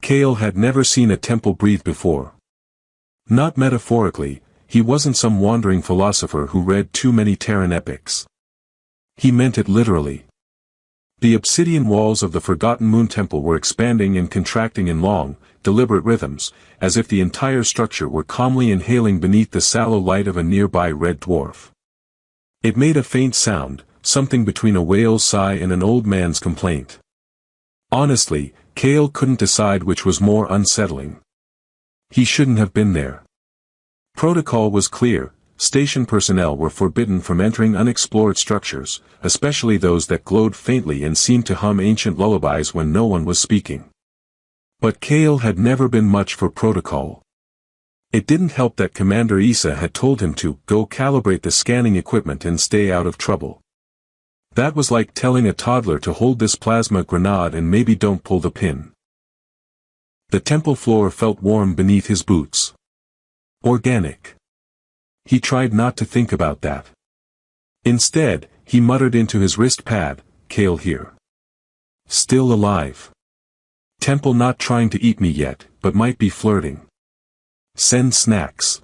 Kale had never seen a temple breathe before. Not metaphorically, he wasn't some wandering philosopher who read too many Terran epics. He meant it literally. The obsidian walls of the Forgotten Moon Temple were expanding and contracting in long, deliberate rhythms, as if the entire structure were calmly inhaling beneath the sallow light of a nearby red dwarf. It made a faint sound, something between a whale's sigh and an old man's complaint. Honestly, Kale couldn't decide which was more unsettling. He shouldn't have been there. Protocol was clear. Station personnel were forbidden from entering unexplored structures, especially those that glowed faintly and seemed to hum ancient lullabies when no one was speaking. But Kale had never been much for protocol. It didn't help that Commander Issa had told him to go calibrate the scanning equipment and stay out of trouble. That was like telling a toddler to hold this plasma grenade and maybe don't pull the pin. The temple floor felt warm beneath his boots. Organic. He tried not to think about that. Instead, he muttered into his wrist pad, Kale here. Still alive. Temple not trying to eat me yet, but might be flirting. Send snacks.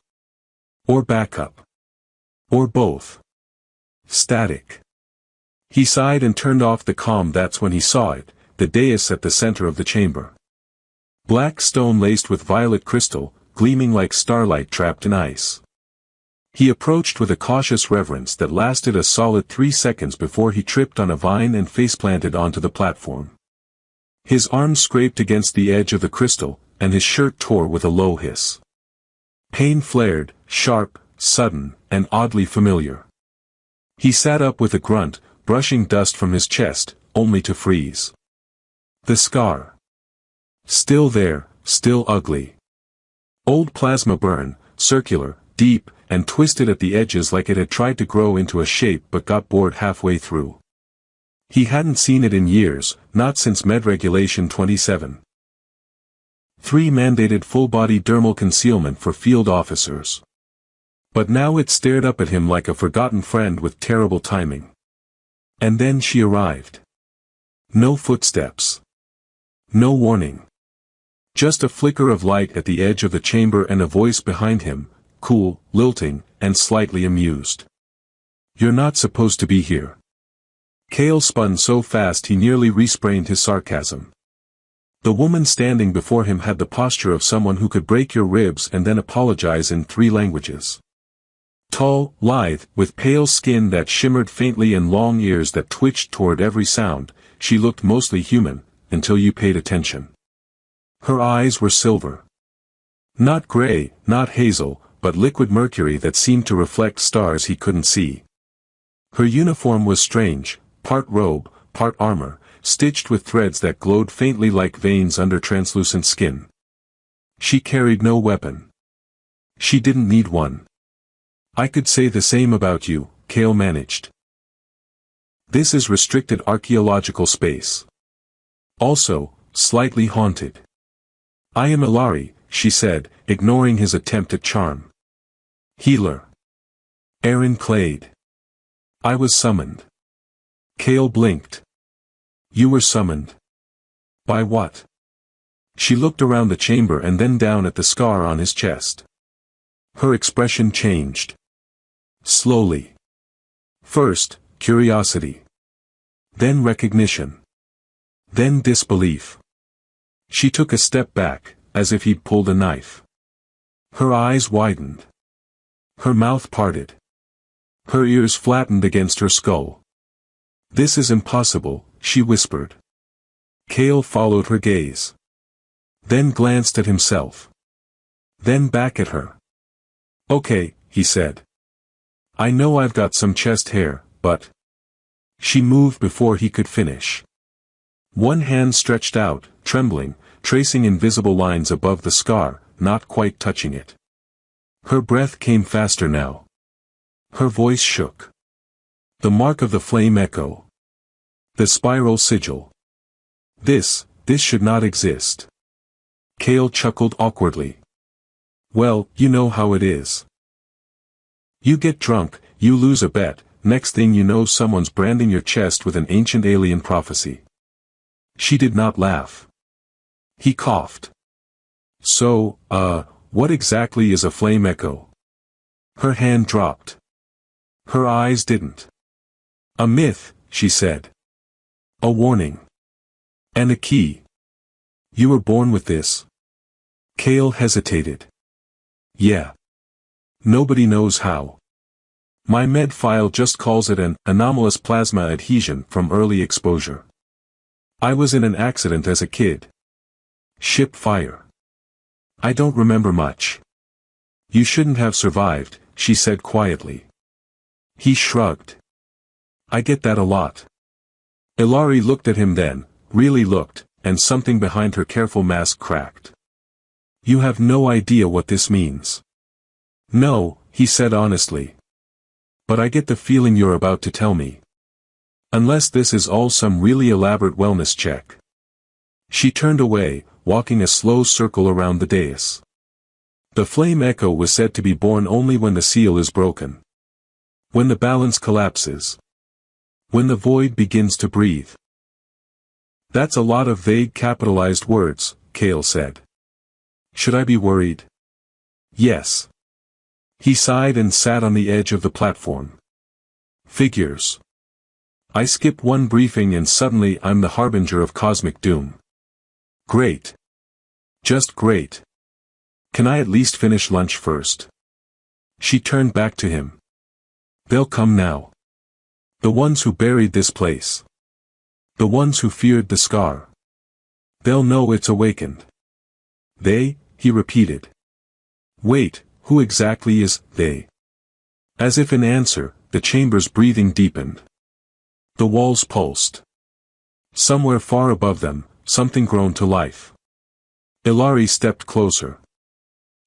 Or backup. Or both. Static. He sighed and turned off the comm. That's when he saw it, the dais at the center of the chamber. Black stone laced with violet crystal, gleaming like starlight trapped in ice. He approached with a cautious reverence that lasted a solid 3 seconds before he tripped on a vine and faceplanted onto the platform. His arms scraped against the edge of the crystal, and his shirt tore with a low hiss. Pain flared, sharp, sudden, and oddly familiar. He sat up with a grunt, brushing dust from his chest, only to freeze. The scar. Still there, still ugly. Old plasma burn, circular, deep, and twisted at the edges like it had tried to grow into a shape but got bored halfway through. He hadn't seen it in years, not since Med Regulation 27. 3 mandated full-body dermal concealment for field officers. But now it stared up at him like a forgotten friend with terrible timing. And then she arrived. No footsteps. No warning. Just a flicker of light at the edge of the chamber and a voice behind him, cool, lilting, and slightly amused. You're not supposed to be here. Kale spun so fast he nearly resprained his sarcasm. The woman standing before him had the posture of someone who could break your ribs and then apologize in 3 languages. Tall, lithe, with pale skin that shimmered faintly and long ears that twitched toward every sound, she looked mostly human, until you paid attention. Her eyes were silver. Not gray, not hazel, but liquid mercury that seemed to reflect stars he couldn't see. Her uniform was strange, part robe, part armor, stitched with threads that glowed faintly like veins under translucent skin. She carried no weapon. She didn't need one. I could say the same about you, Kale managed. This is restricted archaeological space. Also, slightly haunted. I am Ilari, she said, ignoring his attempt at charm. Healer. Aaron Clade. I was summoned. Kale blinked. You were summoned. By what? She looked around the chamber and then down at the scar on his chest. Her expression changed. Slowly. First, curiosity. Then recognition. Then disbelief. She took a step back, as if he'd pulled a knife. Her eyes widened. Her mouth parted. Her ears flattened against her skull. This is impossible, she whispered. Kale followed her gaze. Then glanced at himself. Then back at her. Okay, he said. I know I've got some chest hair, but... She moved before he could finish. One hand stretched out, trembling, tracing invisible lines above the scar, not quite touching it. Her breath came faster now. Her voice shook. The mark of the flame echo. The spiral sigil. This should not exist. Kale chuckled awkwardly. Well, you know how it is. You get drunk, you lose a bet, next thing you know someone's branding your chest with an ancient alien prophecy. She did not laugh. He coughed. So, what exactly is a flame echo? Her hand dropped. Her eyes didn't. A myth, she said. A warning. And a key. You were born with this? Cale hesitated. Yeah. Nobody knows how. My med file just calls it an anomalous plasma adhesion from early exposure. I was in an accident as a kid. Ship fire. I don't remember much. You shouldn't have survived, she said quietly. He shrugged. I get that a lot. Ilari looked at him then, really looked, and something behind her careful mask cracked. You have no idea what this means. No, he said honestly. But I get the feeling you're about to tell me. Unless this is all some really elaborate wellness check. She turned away, walking a slow circle around the dais. The flame echo was said to be born only when the seal is broken. When the balance collapses. When the void begins to breathe. That's a lot of vague capitalized words, Cale said. Should I be worried? Yes. He sighed and sat on the edge of the platform. Figures. I skip one briefing and suddenly I'm the harbinger of cosmic doom. Great. Just great. Can I at least finish lunch first? She turned back to him. They'll come now. The ones who buried this place. The ones who feared the scar. They'll know it's awakened. They, he repeated. Wait, who exactly is they? As if in answer, the chamber's breathing deepened. The walls pulsed. Somewhere far above them, something groaned to life. Ilari stepped closer.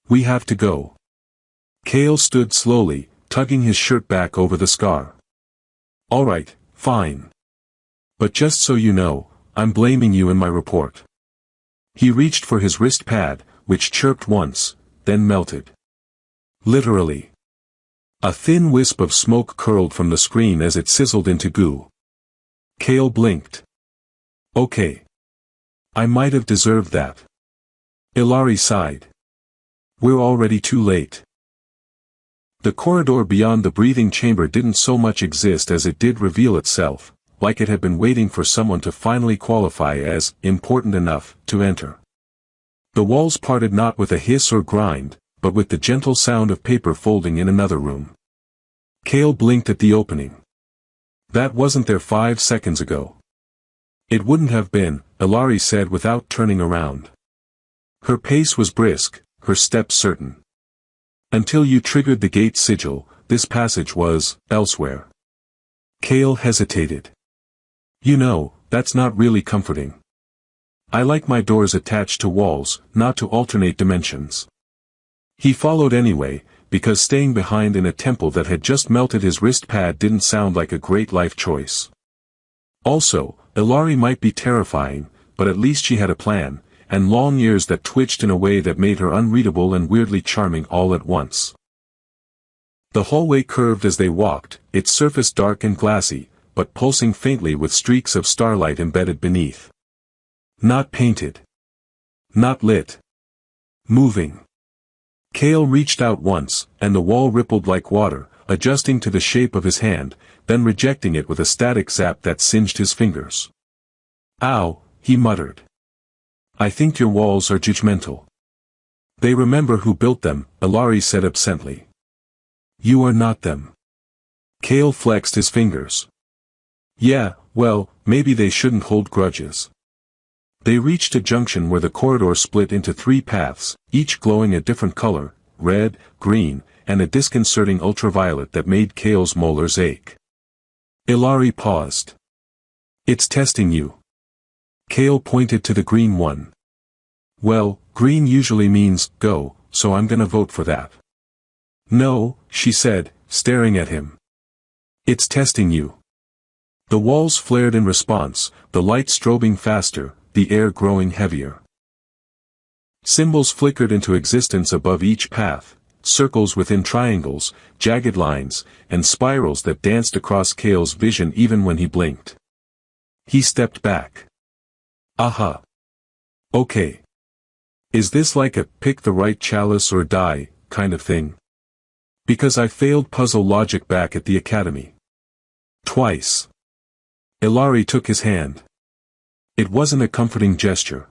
We have to go. Cale stood slowly, tugging his shirt back over the scar. All right, fine. But just so you know, I'm blaming you in my report. He reached for his wrist pad, which chirped once, then melted. Literally. A thin wisp of smoke curled from the screen as it sizzled into goo. Cale blinked. Okay. I might have deserved that. Ilari sighed. We're already too late. The corridor beyond the breathing chamber didn't so much exist as it did reveal itself, like it had been waiting for someone to finally qualify as important enough to enter. The walls parted not with a hiss or grind, but with the gentle sound of paper folding in another room. Cale blinked at the opening. That wasn't there 5 seconds ago. It wouldn't have been, Ilari said without turning around. Her pace was brisk, her step certain. Until you triggered the gate sigil, this passage was elsewhere. Cale hesitated. You know, that's not really comforting. I like my doors attached to walls, not to alternate dimensions. He followed anyway, because staying behind in a temple that had just melted his wrist pad didn't sound like a great life choice. Also, Ilari might be terrifying, but at least she had a plan, and long ears that twitched in a way that made her unreadable and weirdly charming all at once. The hallway curved as they walked, its surface dark and glassy, but pulsing faintly with streaks of starlight embedded beneath. Not painted. Not lit. Moving. Cale reached out once, and the wall rippled like water, adjusting to the shape of his hand, then rejecting it with a static zap that singed his fingers. Ow, he muttered. I think your walls are judgmental. They remember who built them, Ilari said absently. You are not them. Cale flexed his fingers. Yeah, well, maybe they shouldn't hold grudges. They reached a junction where the corridor split into 3 paths, each glowing a different color, red, green, and a disconcerting ultraviolet that made Cale's molars ache. Ilari paused. It's testing you. Cale pointed to the green one. Well, green usually means, go, so I'm gonna vote for that. No, she said, staring at him. It's testing you. The walls flared in response, the light strobing faster, the air growing heavier. Symbols flickered into existence above each path, circles within triangles, jagged lines, and spirals that danced across Cale's vision even when he blinked. He stepped back. Aha. Okay. Is this like a pick the right chalice or die kind of thing? Because I failed puzzle logic back at the academy. Twice. Ilari took his hand. It wasn't a comforting gesture.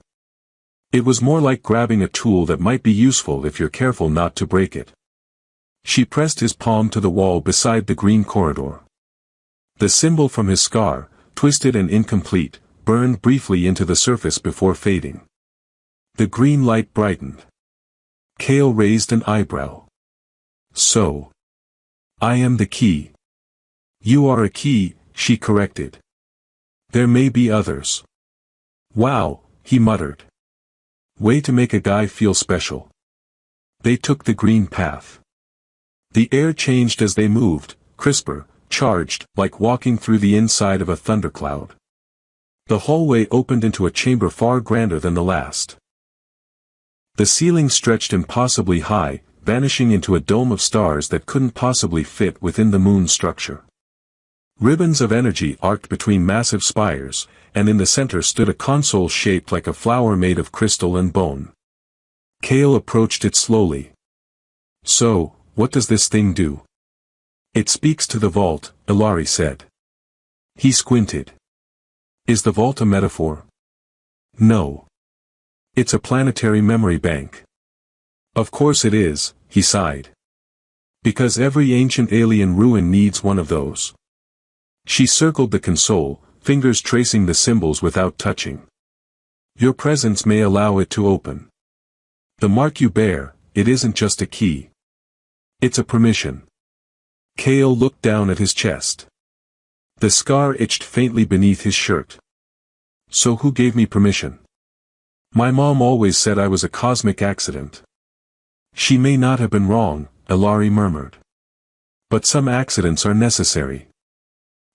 It was more like grabbing a tool that might be useful if you're careful not to break it. She pressed his palm to the wall beside the green corridor. The symbol from his scar, twisted and incomplete, burned briefly into the surface before fading. The green light brightened. Kale raised an eyebrow. So. I am the key. You are a key, she corrected. There may be others. Wow, he muttered. Way to make a guy feel special. They took the green path. The air changed as they moved, crisper, charged, like walking through the inside of a thundercloud. The hallway opened into a chamber far grander than the last. The ceiling stretched impossibly high, vanishing into a dome of stars that couldn't possibly fit within the moon's structure. Ribbons of energy arced between massive spires, and in the center stood a console shaped like a flower made of crystal and bone. Kale approached it slowly. So, what does this thing do? It speaks to the vault, Ilari said. He squinted. Is the vault a metaphor? No. It's a planetary memory bank. Of course it is, he sighed. Because every ancient alien ruin needs one of those. She circled the console, fingers tracing the symbols without touching. Your presence may allow it to open. The mark you bear, it isn't just a key. It's a permission. Kale looked down at his chest. The scar itched faintly beneath his shirt. So who gave me permission? My mom always said I was a cosmic accident. She may not have been wrong, Ilari murmured. But some accidents are necessary.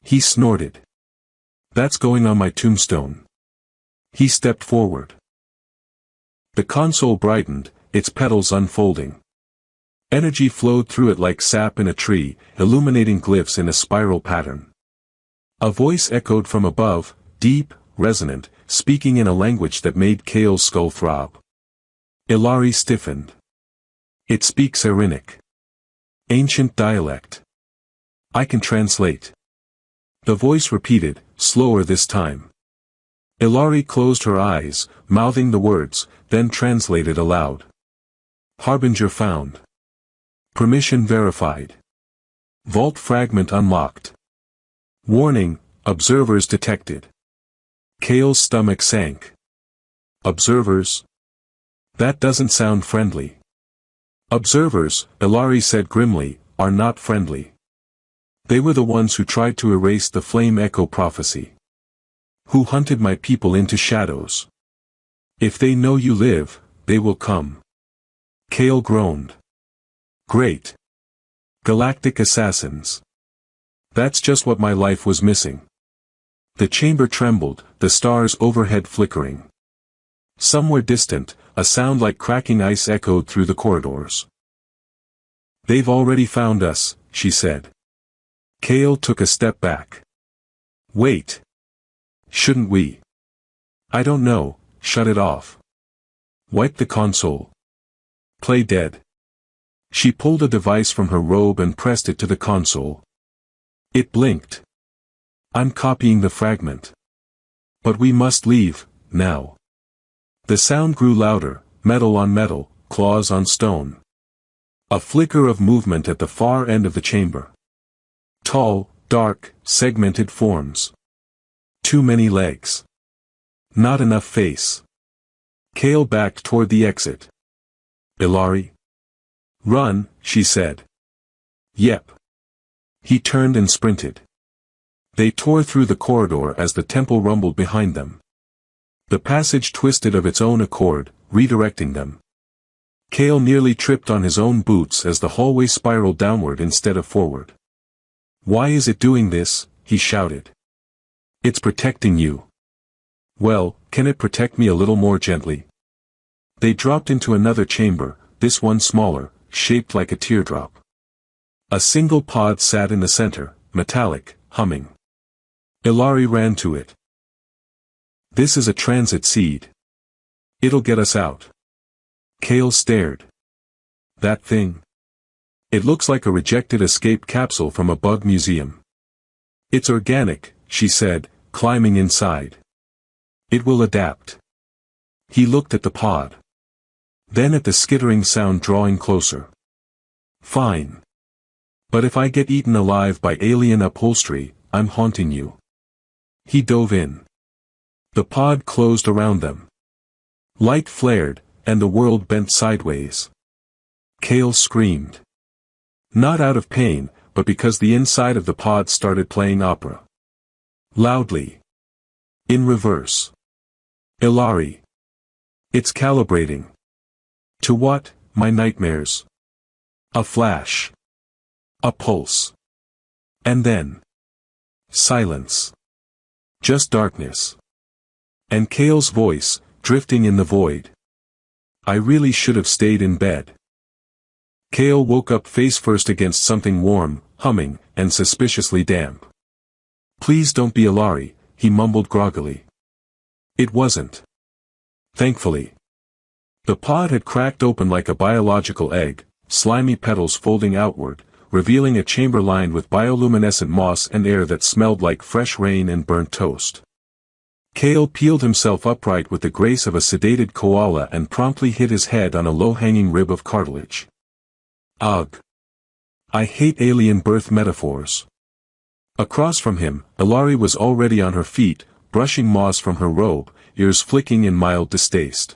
He snorted. That's going on my tombstone. He stepped forward. The console brightened, its petals unfolding. Energy flowed through it like sap in a tree, illuminating glyphs in a spiral pattern. A voice echoed from above, deep, resonant, speaking in a language that made Kale's skull throb. Ilari stiffened. It speaks Irinic. Ancient dialect. I can translate. The voice repeated, slower this time. Ilari closed her eyes, mouthing the words, then translated aloud. Harbinger found. Permission verified. Vault fragment unlocked. Warning, observers detected. Kale's stomach sank. Observers? That doesn't sound friendly. Observers, Ilari said grimly, are not friendly. They were the ones who tried to erase the flame echo prophecy. Who hunted my people into shadows. If they know you live, they will come. Kale groaned. Great. Galactic assassins. That's just what my life was missing. The chamber trembled, the stars overhead flickering. Somewhere distant, a sound like cracking ice echoed through the corridors. They've already found us, she said. Kale took a step back. Wait. Shouldn't we? I don't know, shut it off. Wipe the console. Play dead. She pulled a device from her robe and pressed it to the console. It blinked. I'm copying the fragment. But we must leave, now. The sound grew louder, metal on metal, claws on stone. A flicker of movement at the far end of the chamber. Tall, dark, segmented forms. Too many legs. Not enough face. Kale backed toward the exit. Ilari? Run, she said. Yep. He turned and sprinted. They tore through the corridor as the temple rumbled behind them. The passage twisted of its own accord, redirecting them. Kale nearly tripped on his own boots as the hallway spiraled downward instead of forward. Why is it doing this? He shouted. It's protecting you. Well, can it protect me a little more gently? They dropped into another chamber, this one smaller, shaped like a teardrop. A single pod sat in the center, metallic, humming. Ilari ran to it. This is a transit seed. It'll get us out. Kale stared. That thing? It looks like a rejected escape capsule from a bug museum. It's organic, she said, climbing inside. It will adapt. He looked at the pod. Then at the skittering sound drawing closer. Fine. But if I get eaten alive by alien upholstery, I'm haunting you. He dove in. The pod closed around them. Light flared, and the world bent sideways. Kale screamed. Not out of pain, but because the inside of the pod started playing opera. Loudly. In reverse. Ilari. It's calibrating. To what, my nightmares? A flash. A pulse. And then. Silence. Just darkness. And Kale's voice, drifting in the void. I really should have stayed in bed. Kale woke up face first against something warm, humming, and suspiciously damp. Please don't be Ilari, he mumbled groggily. It wasn't. Thankfully. The pod had cracked open like a biological egg, slimy petals folding outward, revealing a chamber lined with bioluminescent moss and air that smelled like fresh rain and burnt toast. Kale peeled himself upright with the grace of a sedated koala and promptly hit his head on a low-hanging rib of cartilage. Ugh. I hate alien birth metaphors. Across from him, Ilari was already on her feet, brushing moss from her robe, ears flicking in mild distaste.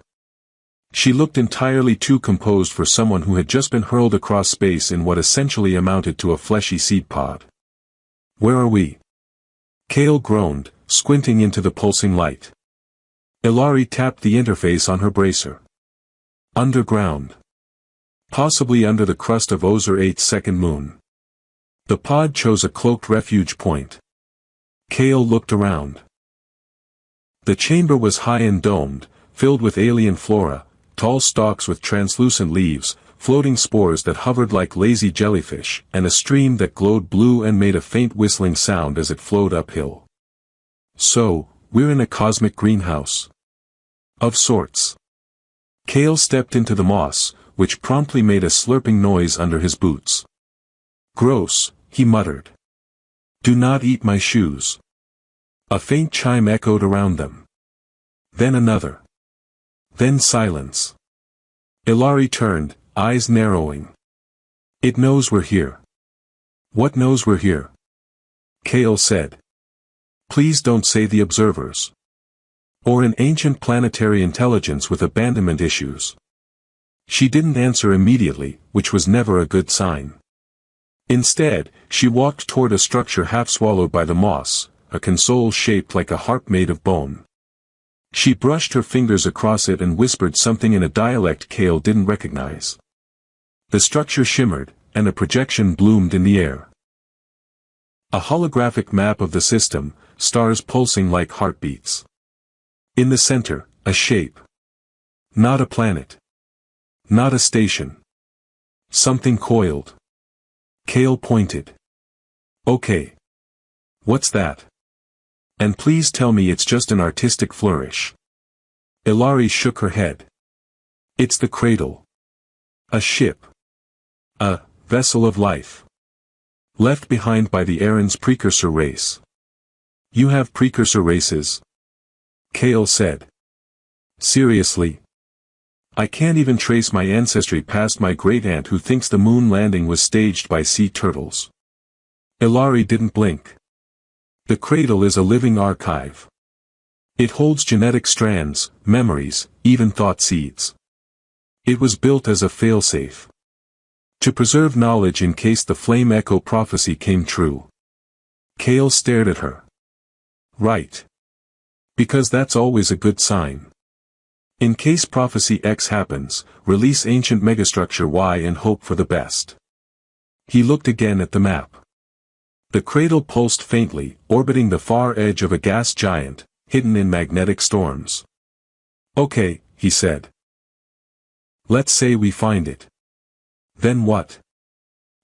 She looked entirely too composed for someone who had just been hurled across space in what essentially amounted to a fleshy seed pod. Where are we? Kale groaned, squinting into the pulsing light. Ilari tapped the interface on her bracer. Underground. Possibly under the crust of Ozer 8's second moon. The pod chose a cloaked refuge point. Kale looked around. The chamber was high and domed, filled with alien flora, tall stalks with translucent leaves, floating spores that hovered like lazy jellyfish, and a stream that glowed blue and made a faint whistling sound as it flowed uphill. So, we're in a cosmic greenhouse. Of sorts. Kale stepped into the moss, which promptly made a slurping noise under his boots. Gross, he muttered. Do not eat my shoes. A faint chime echoed around them. Then another. Then silence. Ilari turned, eyes narrowing. It knows we're here. What knows we're here? Kale said. Please don't say the observers. Or an ancient planetary intelligence with abandonment issues. She didn't answer immediately, which was never a good sign. Instead, she walked toward a structure half swallowed by the moss, a console shaped like a harp made of bone. She brushed her fingers across it and whispered something in a dialect Kale didn't recognize. The structure shimmered, and a projection bloomed in the air. A holographic map of the system, stars pulsing like heartbeats. In the center, a shape. Not a planet. Not a station. Something coiled. Kale pointed. Okay. What's that? And please tell me it's just an artistic flourish. Ilari shook her head. It's the cradle. A ship. A vessel of life. Left behind by the Erin's precursor race. You have precursor races? Kale said. Seriously? I can't even trace my ancestry past my great-aunt who thinks the moon landing was staged by sea turtles. Ilari didn't blink. The cradle is a living archive. It holds genetic strands, memories, even thought seeds. It was built as a failsafe. To preserve knowledge in case the Flame Echo prophecy came true. Kale stared at her. Right. Because that's always a good sign. In case Prophecy X happens, release ancient megastructure Y and hope for the best. He looked again at the map. The cradle pulsed faintly, orbiting the far edge of a gas giant, hidden in magnetic storms. Okay, he said. Let's say we find it. Then what?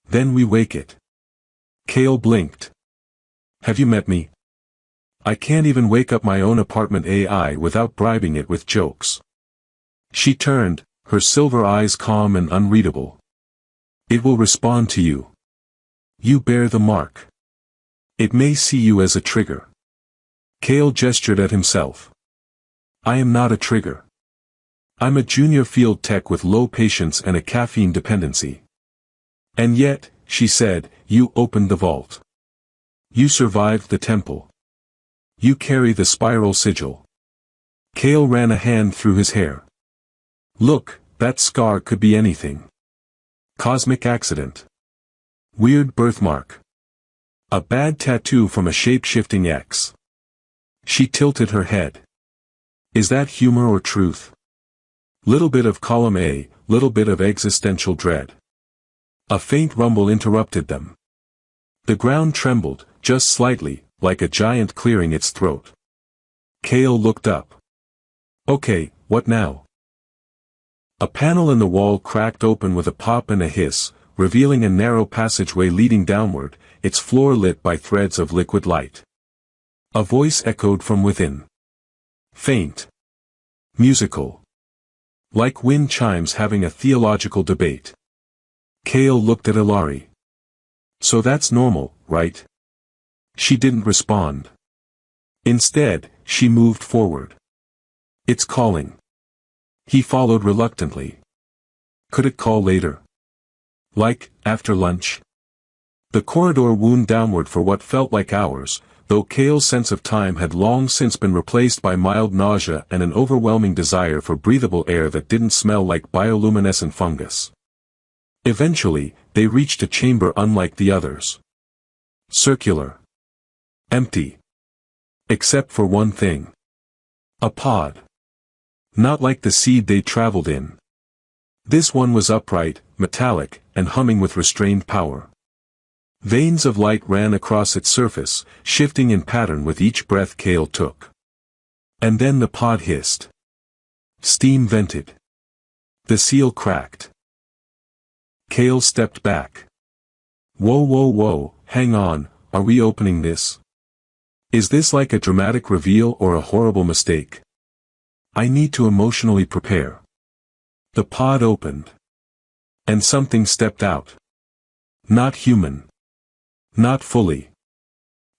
Then we wake it. Kale blinked. Have you met me? I can't even wake up my own apartment AI without bribing it with jokes. She turned, her silver eyes calm and unreadable. It will respond to you. You bear the mark. It may see you as a trigger. Kale gestured at himself. I am not a trigger. I'm a junior field tech with low patience and a caffeine dependency. And yet, she said, you opened the vault. You survived the temple. You carry the spiral sigil. Kale ran a hand through his hair. Look, that scar could be anything. Cosmic accident. Weird birthmark. A bad tattoo from a shape-shifting X. She tilted her head. Is that humor or truth? Little bit of column A, little bit of existential dread. A faint rumble interrupted them. The ground trembled, just slightly, like a giant clearing its throat. Kale looked up. Okay, what now? A panel in the wall cracked open with a pop and a hiss, revealing a narrow passageway leading downward, its floor lit by threads of liquid light. A voice echoed from within. Faint. Musical. Like wind chimes having a theological debate. Kale looked at Ilari. So that's normal, right? She didn't respond. Instead, she moved forward. It's calling. He followed reluctantly. Could it call later? Like, after lunch? The corridor wound downward for what felt like hours, though Kale's sense of time had long since been replaced by mild nausea and an overwhelming desire for breathable air that didn't smell like bioluminescent fungus. Eventually, they reached a chamber unlike the others. Circular. Empty. Except for one thing. A pod. Not like the seed they traveled in. This one was upright, metallic, and humming with restrained power. Veins of light ran across its surface, shifting in pattern with each breath Kale took. And then the pod hissed. Steam vented. The seal cracked. Kale stepped back. Whoa whoa whoa, hang on, are we opening this? Is this like a dramatic reveal or a horrible mistake? I need to emotionally prepare. The pod opened. And something stepped out. Not human. Not fully.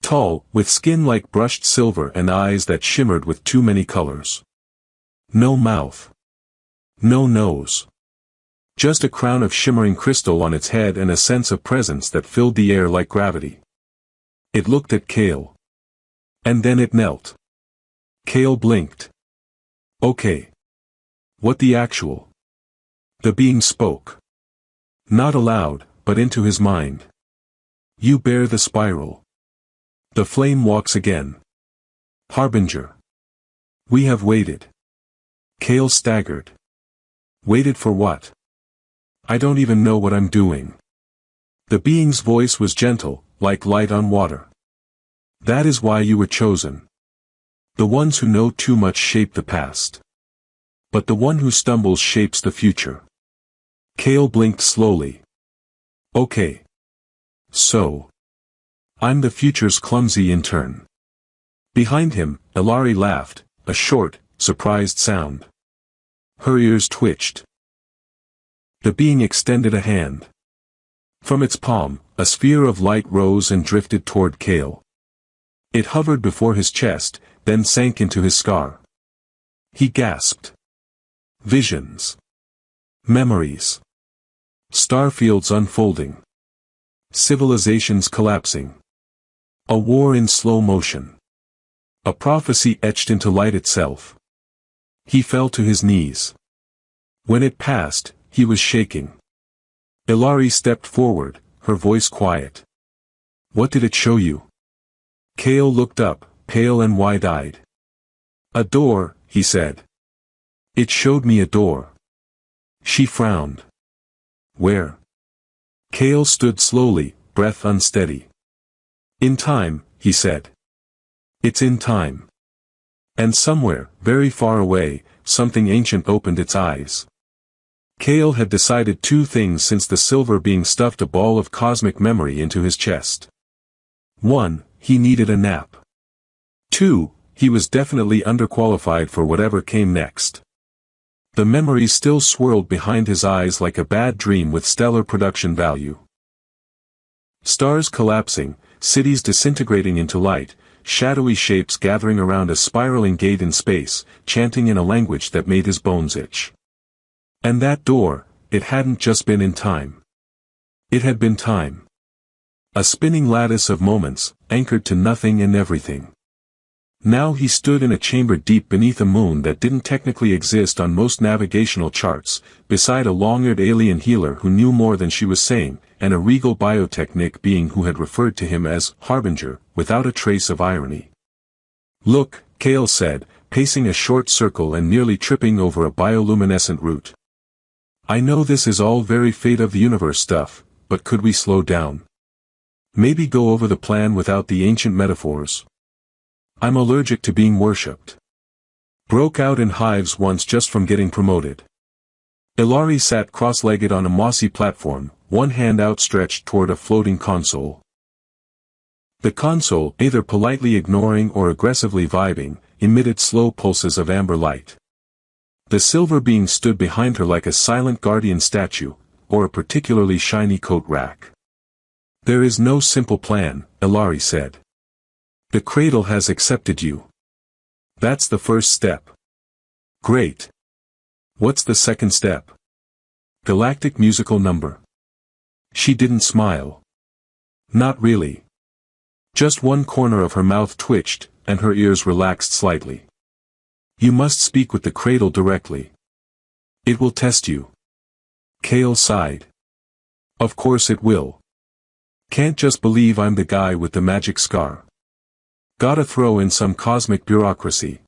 Tall, with skin like brushed silver and eyes that shimmered with too many colors. No mouth. No nose. Just a crown of shimmering crystal on its head and a sense of presence that filled the air like gravity. It looked at Kale. And then it knelt. Kale blinked. Okay. What the actual? The being spoke. Not aloud, but into his mind. You bear the spiral. The flame walks again. Harbinger. We have waited. Kale staggered. Waited for what? I don't even know what I'm doing. The being's voice was gentle, like light on water. That is why you were chosen. The ones who know too much shape the past. But the one who stumbles shapes the future. Kale blinked slowly. Okay. So. I'm the future's clumsy intern. Behind him, Ilari laughed, a short, surprised sound. Her ears twitched. The being extended a hand. From its palm, a sphere of light rose and drifted toward Kale. It hovered before his chest, then sank into his scar. He gasped. Visions. Memories. Starfields unfolding. Civilizations collapsing. A war in slow motion. A prophecy etched into light itself. He fell to his knees. When it passed, he was shaking. Ilari stepped forward, her voice quiet. What did it show you? Kale looked up, pale and wide-eyed. A door, he said. It showed me a door. She frowned. Where? Kale stood slowly, breath unsteady. In time, he said. It's in time. And somewhere, very far away, something ancient opened its eyes. Kale had decided two things since the silver being stuffed a ball of cosmic memory into his chest. 1, he needed a nap. 2, he was definitely underqualified for whatever came next. The memories still swirled behind his eyes like a bad dream with stellar production value. Stars collapsing, cities disintegrating into light, shadowy shapes gathering around a spiraling gate in space, chanting in a language that made his bones itch. And that door, it hadn't just been in time. It had been time. A spinning lattice of moments, anchored to nothing and everything. Now he stood in a chamber deep beneath a moon that didn't technically exist on most navigational charts, beside a long-eared alien healer who knew more than she was saying, and a regal biotechnic being who had referred to him as Harbinger, without a trace of irony. "Look," Kale said, pacing a short circle and nearly tripping over a bioluminescent root. "I know this is all very fate of the universe stuff, but could we slow down? Maybe go over the plan without the ancient metaphors? I'm allergic to being worshipped. Broke out in hives once just from getting promoted." Ilari sat cross-legged on a mossy platform, one hand outstretched toward a floating console. The console, either politely ignoring or aggressively vibing, emitted slow pulses of amber light. The silver being stood behind her like a silent guardian statue, or a particularly shiny coat rack. "There is no simple plan," Ilari said. "The cradle has accepted you. That's the first step." "Great. What's the second step?" "Galactic musical number." She didn't smile. Not really. Just one corner of her mouth twitched, and her ears relaxed slightly. "You must speak with the cradle directly. It will test you." Kale sighed. "Of course it will. Can't just believe I'm the guy with the magic scar. Gotta throw in some cosmic bureaucracy."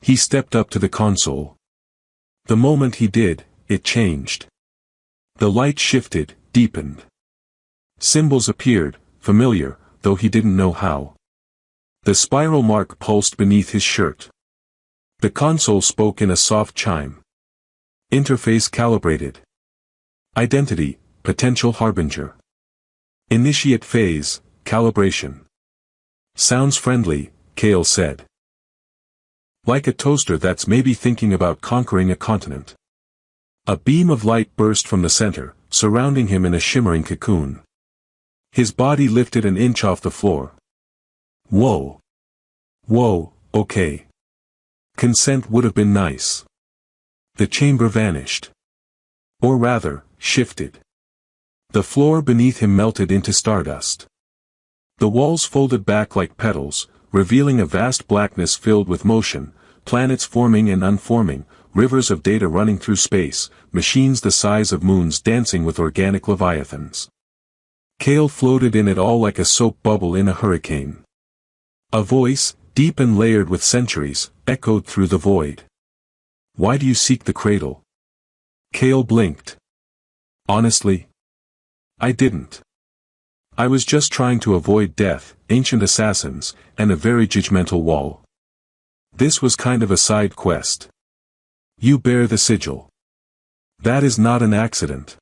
He stepped up to the console. The moment he did, it changed. The light shifted, deepened. Symbols appeared, familiar, though he didn't know how. The spiral mark pulsed beneath his shirt. The console spoke in a soft chime. "Interface calibrated. Identity, potential harbinger. Initiate phase, calibration." "Sounds friendly," Kale said. "Like a toaster that's maybe thinking about conquering a continent." A beam of light burst from the center, surrounding him in a shimmering cocoon. His body lifted an inch off the floor. Whoa. Whoa, okay. Consent would have been nice. The chamber vanished. Or rather, shifted. The floor beneath him melted into stardust. The walls folded back like petals, revealing a vast blackness filled with motion, planets forming and unforming, rivers of data running through space, machines the size of moons dancing with organic leviathans. Kale floated in it all like a soap bubble in a hurricane. A voice, deep and layered with centuries, echoed through the void. "Why do you seek the cradle?" Kale blinked. "Honestly? I didn't. I was just trying to avoid death, ancient assassins, and a very judgmental wall. This was kind of a side quest. You bear the sigil. That is not an accident."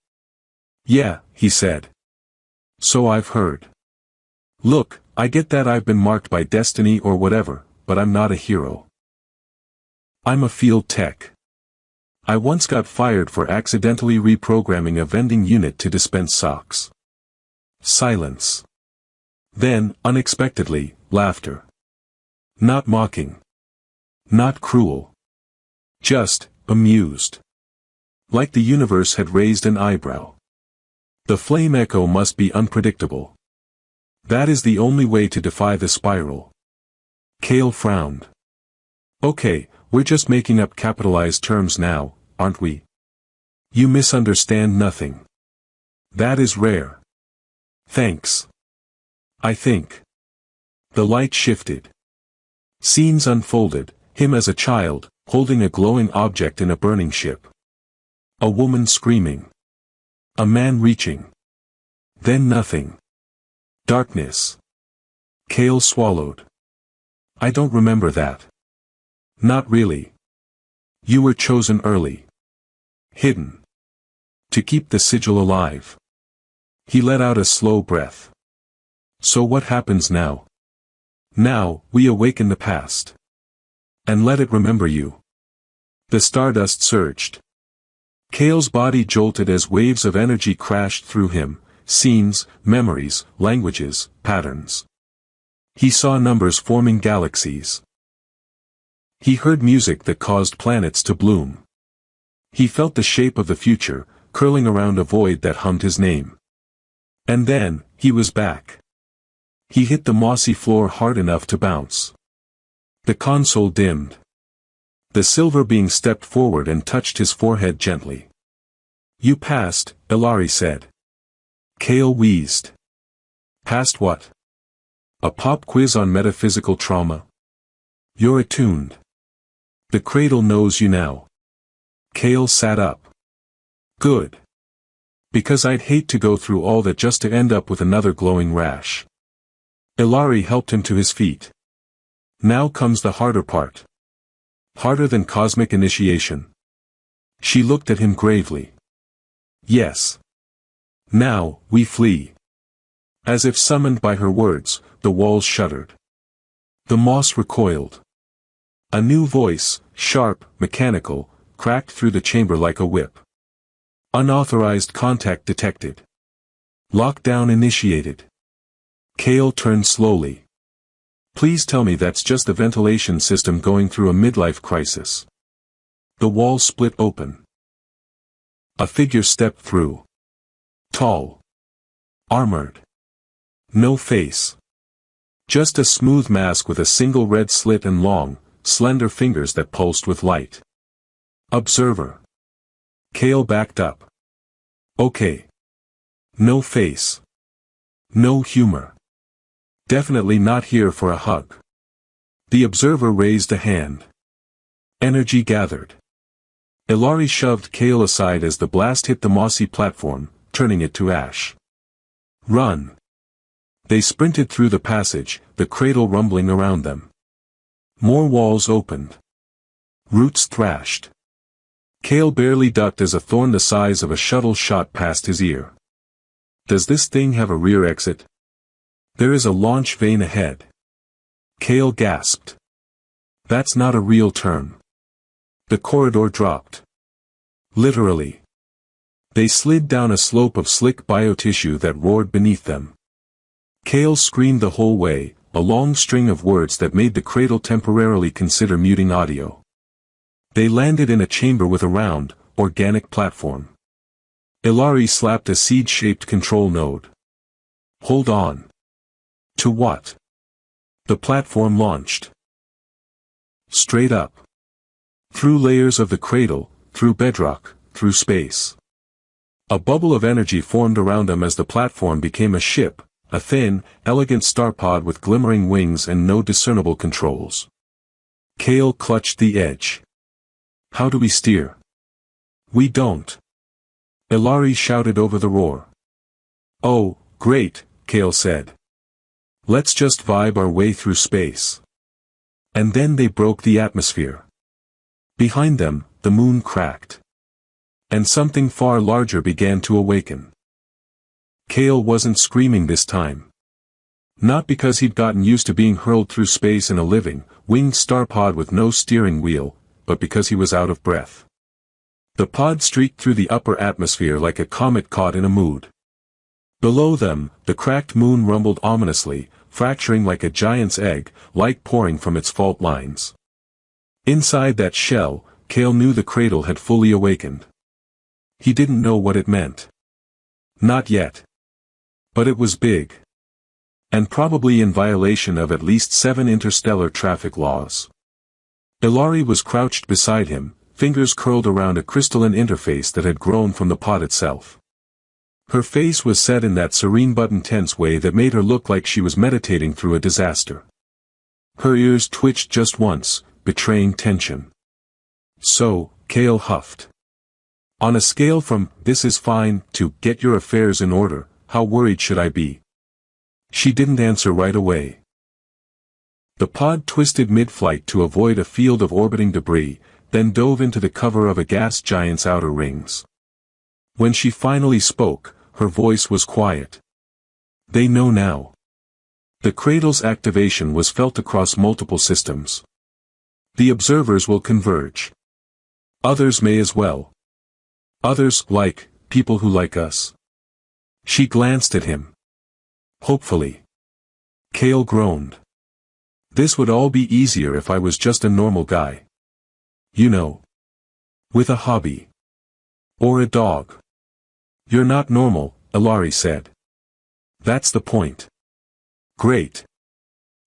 "Yeah," he said. "So I've heard. Look, I get that I've been marked by destiny or whatever, but I'm not a hero. I'm a field tech. I once got fired for accidentally reprogramming a vending unit to dispense socks." Silence. Then, unexpectedly, laughter. Not mocking. Not cruel. Just, amused. Like the universe had raised an eyebrow. The flame echo must be unpredictable. That is the only way to defy the spiral. Kale frowned. "Okay, we're just making up capitalized terms now, aren't we? You misunderstand nothing. That is rare. Thanks. I think." The light shifted. Scenes unfolded, him as a child, holding a glowing object in a burning ship. A woman screaming. A man reaching. Then nothing. Darkness. Kale swallowed. "I don't remember that." "Not really. You were chosen early. Hidden. To keep the sigil alive." He let out a slow breath. "So what happens now?" "Now, we awaken the past. And let it remember you." The stardust surged. Kale's body jolted as waves of energy crashed through him, scenes, memories, languages, patterns. He saw numbers forming galaxies. He heard music that caused planets to bloom. He felt the shape of the future, curling around a void that hummed his name. And then, he was back. He hit the mossy floor hard enough to bounce. The console dimmed. The silver being stepped forward and touched his forehead gently. "You passed," Ilari said. Kale wheezed. "Passed what? A pop quiz on metaphysical trauma? You're attuned. The cradle knows you now." Kale sat up. "Good. Because I'd hate to go through all that just to end up with another glowing rash." Ilari helped him to his feet. "Now comes the harder part. Harder than cosmic initiation." She looked at him gravely. "Yes. Now, we flee." As if summoned by her words, the walls shuddered. The moss recoiled. A new voice, sharp, mechanical, cracked through the chamber like a whip. "Unauthorized contact detected. Lockdown initiated." Kale turned slowly. "Please tell me that's just the ventilation system going through a midlife crisis." The wall split open. A figure stepped through. Tall. Armored. No face. Just a smooth mask with a single red slit and long, slender fingers that pulsed with light. "Observer." Kale backed up. "Okay. No face. No humor. Definitely not here for a hug." The observer raised a hand. Energy gathered. Ilari shoved Kale aside as the blast hit the mossy platform, turning it to ash. "Run." They sprinted through the passage, the cradle rumbling around them. More walls opened. Roots thrashed. Kale barely ducked as a thorn the size of a shuttle shot past his ear. "Does this thing have a rear exit?" "There is a launch vein ahead." Kale gasped. "That's not a real term." The corridor dropped. Literally. They slid down a slope of slick biotissue that roared beneath them. Kale screamed the whole way, a long string of words that made the cradle temporarily consider muting audio. They landed in a chamber with a round, organic platform. Ilari slapped a seed-shaped control node. "Hold on." "To what?" The platform launched. Straight up. Through layers of the cradle, through bedrock, through space. A bubble of energy formed around them as the platform became a ship, a thin, elegant starpod with glimmering wings and no discernible controls. Kale clutched the edge. "How do we steer?" "We don't." Ilari shouted over the roar. "Oh, great," Kale said. "Let's just vibe our way through space." And then they broke the atmosphere. Behind them, the moon cracked. And something far larger began to awaken. Kale wasn't screaming this time. Not because he'd gotten used to being hurled through space in a living, winged starpod with no steering wheel, but because he was out of breath. The pod streaked through the upper atmosphere like a comet caught in a mood. Below them, the cracked moon rumbled ominously, fracturing like a giant's egg, light pouring from its fault lines. Inside that shell, Kale knew the cradle had fully awakened. He didn't know what it meant. Not yet. But it was big. And probably in violation of at least 7 interstellar traffic laws. Ilari was crouched beside him, fingers curled around a crystalline interface that had grown from the pod itself. Her face was set in that serene but intense way that made her look like she was meditating through a disaster. Her ears twitched just once, betraying tension. "So," Kale huffed. "On a scale from, 'this is fine,' to, 'get your affairs in order,' how worried should I be?" She didn't answer right away. The pod twisted mid-flight to avoid a field of orbiting debris, then dove into the cover of a gas giant's outer rings. When she finally spoke, her voice was quiet. "They know now." The cradle's activation was felt across multiple systems. "The observers will converge. Others may as well. Others, like, people who like us. She glanced at him. Hopefully. Cale groaned. This would all be easier if I was just a normal guy. You know. With a hobby. Or a dog. You're not normal, Ilari said. That's the point. Great.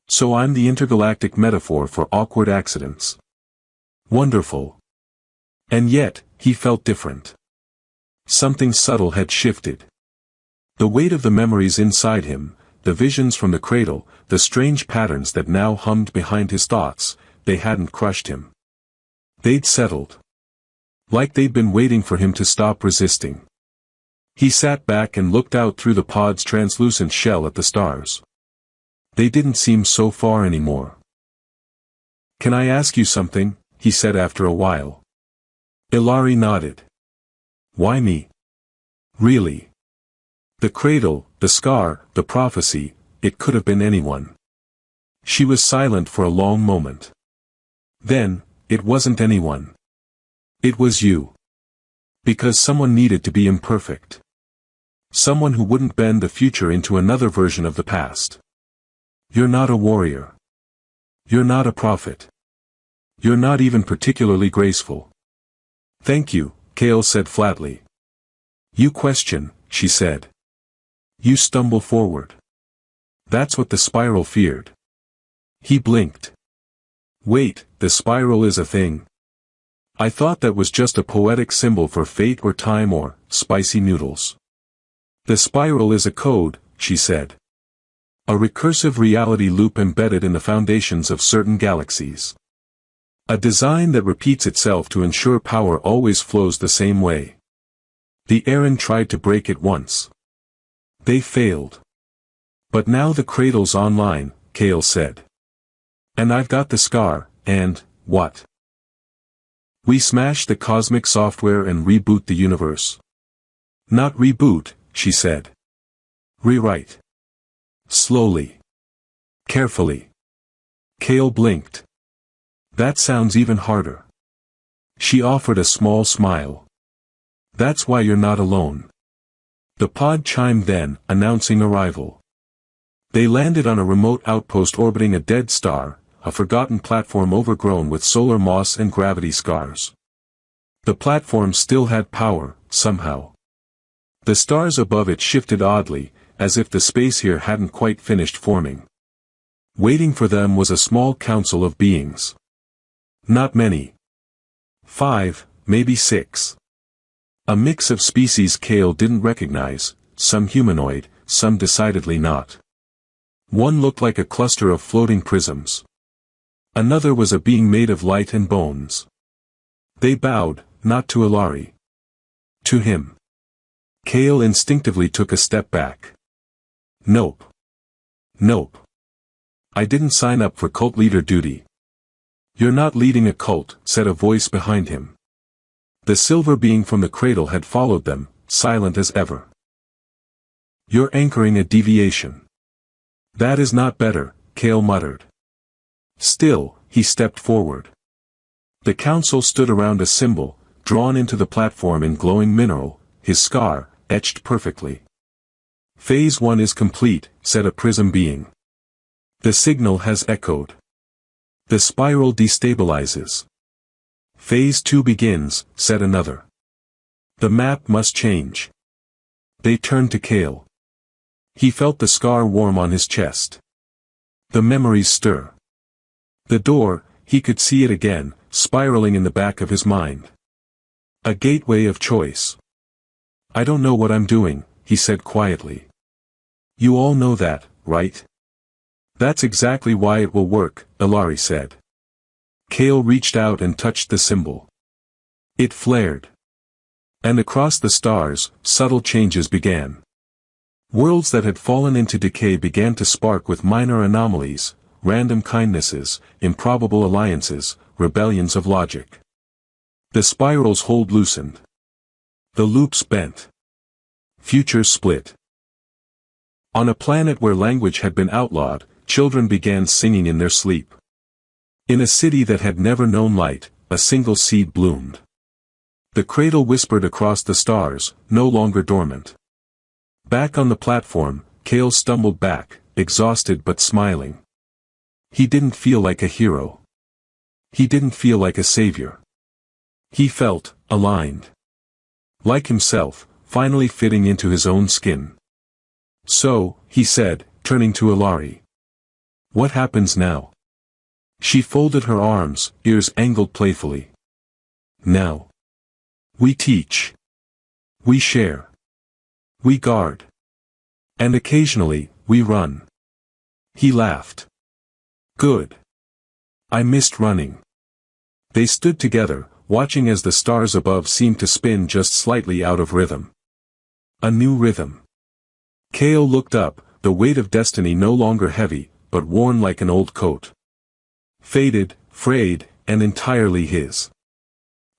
So I'm the intergalactic metaphor for awkward accidents. Wonderful. And yet, he felt different. Something subtle had shifted. The weight of the memories inside him, the visions from the cradle, the strange patterns that now hummed behind his thoughts, they hadn't crushed him. They'd settled. Like they'd been waiting for him to stop resisting. He sat back and looked out through the pod's translucent shell at the stars. They didn't seem so far anymore. Can I ask you something? He said after a while. Ilari nodded. Why me? Really? The cradle, the scar, the prophecy, it could have been anyone. She was silent for a long moment. Then, it wasn't anyone. It was you. Because someone needed to be imperfect. Someone who wouldn't bend the future into another version of the past. You're not a warrior. You're not a prophet. You're not even particularly graceful. Thank you, Cale said flatly. You question, she said. You stumble forward. That's what the spiral feared. He blinked. Wait, the spiral is a thing? I thought that was just a poetic symbol for fate or time or spicy noodles. The spiral is a code, she said. A recursive reality loop embedded in the foundations of certain galaxies. A design that repeats itself to ensure power always flows the same way. The Aaron tried to break it once. They failed. But now the cradle's online, Cale said. And I've got the scar, and, what? We smash the cosmic software and reboot the universe. Not reboot, she said. Rewrite. Slowly. Carefully. Cale blinked. That sounds even harder. She offered a small smile. That's why you're not alone. The pod chimed then, announcing arrival. They landed on a remote outpost orbiting a dead star, a forgotten platform overgrown with solar moss and gravity scars. The platform still had power, somehow. The stars above it shifted oddly, as if the space here hadn't quite finished forming. Waiting for them was a small council of beings. Not many. 5, maybe 6. A mix of species Cale didn't recognize, some humanoid, some decidedly not. One looked like a cluster of floating prisms. Another was a being made of light and bones. They bowed, not to Ilari. To him. Cale instinctively took a step back. Nope. Nope. I didn't sign up for cult leader duty. You're not leading a cult, said a voice behind him. The silver being from the cradle had followed them, silent as ever. You're anchoring a deviation. That is not better, Cale muttered. Still, he stepped forward. The council stood around a symbol, drawn into the platform in glowing mineral, his scar, etched perfectly. Phase 1 is complete, said a prism being. The signal has echoed. The spiral destabilizes. Phase 2 begins, said another. The map must change. They turned to Cale. He felt the scar warm on his chest. The memories stir. The door, he could see it again, spiraling in the back of his mind. A gateway of choice. I don't know what I'm doing, he said quietly. You all know that, right? That's exactly why it will work, Ilari said. Cale reached out and touched the symbol. It flared. And across the stars, subtle changes began. Worlds that had fallen into decay began to spark with minor anomalies, random kindnesses, improbable alliances, rebellions of logic. The spiral's hold loosened. The loops bent. Futures split. On a planet where language had been outlawed, children began singing in their sleep. In a city that had never known light, a single seed bloomed. The cradle whispered across the stars, no longer dormant. Back on the platform, Kale stumbled back, exhausted but smiling. He didn't feel like a hero. He didn't feel like a savior. He felt aligned. Like himself, finally fitting into his own skin. So, he said, turning to Ilari. What happens now? She folded her arms, ears angled playfully. Now. We teach. We share. We guard. And occasionally, we run. He laughed. Good. I missed running. They stood together, watching as the stars above seemed to spin just slightly out of rhythm. A new rhythm. Kale looked up, the weight of destiny no longer heavy, but worn like an old coat. Faded, frayed, and entirely his.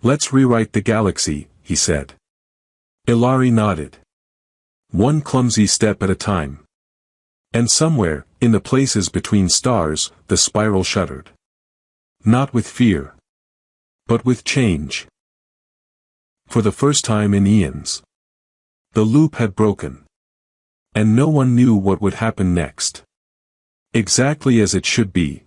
Let's rewrite the galaxy, he said. Ilari nodded. One clumsy step at a time. And somewhere, in the places between stars, the spiral shuddered. Not with fear. But with change. For the first time in eons. The loop had broken. And no one knew what would happen next. Exactly as it should be.